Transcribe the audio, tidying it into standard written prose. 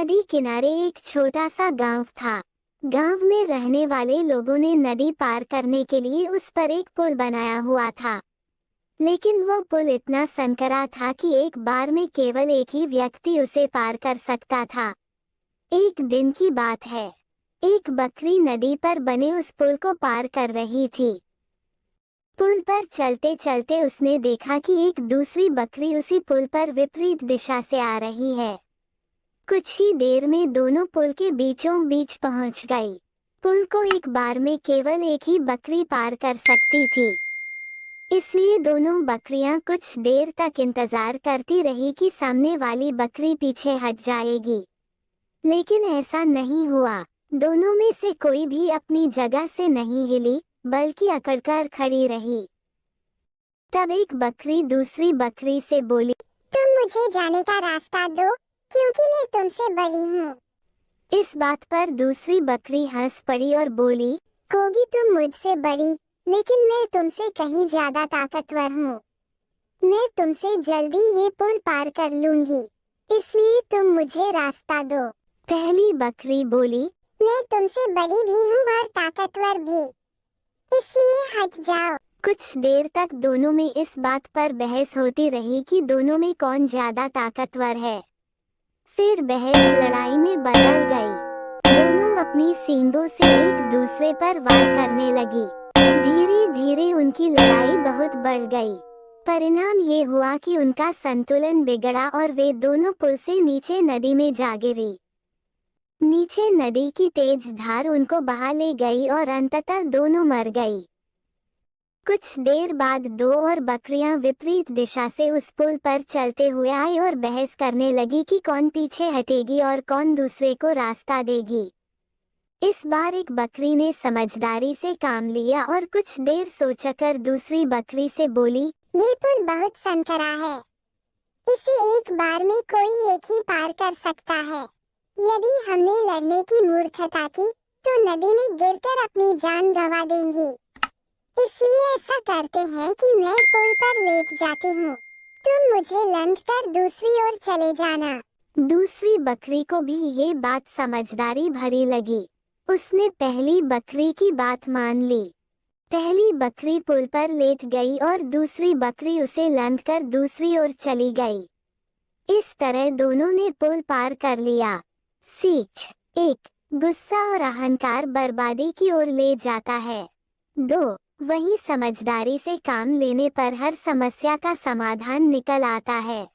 नदी किनारे एक छोटा सा गांव था। गांव में रहने वाले लोगों ने नदी पार करने के लिए उस पर एक पुल बनाया हुआ था। लेकिन वो पुल इतना संकरा था कि एक बार में केवल एक ही व्यक्ति उसे पार कर सकता था। एक दिन की बात है। एक बकरी नदी पर बने उस पुल को पार कर रही थी। पुल पर चलते चलते उसने देखा कि एक दूसरी बकरी उसी पुल पर विपरीत दिशा से आ रही है। कुछ ही देर में दोनों पुल के बीचों बीच पहुंच गई। पुल को एक बार में केवल एक ही बकरी पार कर सकती थी, इसलिए दोनों बकरियां कुछ देर तक इंतजार करती रही कि सामने वाली बकरी पीछे हट जाएगी। लेकिन ऐसा नहीं हुआ। दोनों में से कोई भी अपनी जगह से नहीं हिली, बल्कि अकड़कर खड़ी रही। तब एक बकरी दूसरी बकरी से बोली, तुम मुझे जाने का रास्ता दो, क्योंकि मैं तुमसे बड़ी हूँ। इस बात पर दूसरी बकरी हंस पड़ी और बोली, होगी तुम मुझसे बड़ी, लेकिन मैं तुमसे कहीं ज्यादा ताकतवर हूँ। मैं तुमसे जल्दी ये पुल पार कर लूंगी, इसलिए तुम मुझे रास्ता दो। पहली बकरी बोली, मैं तुमसे बड़ी भी हूँ और ताकतवर भी, इसलिए हट जाओ। कुछ देर तक दोनों में इस बात पर बहस होती रही कि दोनों में कौन ज्यादा ताकतवर है। फिर बहस लड़ाई में बदल गई। दोनों अपनी सींगों से एक दूसरे पर वार करने लगी। धीरे धीरे उनकी लड़ाई बहुत बढ़ गई। परिणाम ये हुआ कि उनका संतुलन बिगड़ा और वे दोनों पुल से नीचे नदी में जा गिरी। नीचे नदी की तेज धार उनको बहा ले गई और अंततः दोनों मर गई। कुछ देर बाद दो और बकरियां विपरीत दिशा से उस पुल पर चलते हुए आई और बहस करने लगी कि कौन पीछे हटेगी और कौन दूसरे को रास्ता देगी। इस बार एक बकरी ने समझदारी से काम लिया और कुछ देर सोचकर दूसरी बकरी से बोली, ये पुल बहुत संकरा है, इसे एक बार में कोई एक ही पार कर सकता है। यदि हमने लड़ने की मूर्खता की, तो नदी में गिरकर अपनी जान गंवा देंगी। इसलिए ऐसा करते हैं कि मैं पुल पर लेट जाती हूँ, तुम मुझे लंघ कर दूसरी ओर चले जाना। दूसरी बकरी को भी ये बात समझदारी भरी लगी। उसने पहली बकरी की बात मान ली। पहली बकरी पुल पर लेट गई और दूसरी बकरी उसे लंघकर दूसरी ओर चली गई। इस तरह दोनों ने पुल पार कर लिया। सीख 1, गुस्सा और अहंकार बर्बादी की ओर ले जाता है। 2, वहीं समझदारी से काम लेने पर हर समस्या का समाधान निकल आता है।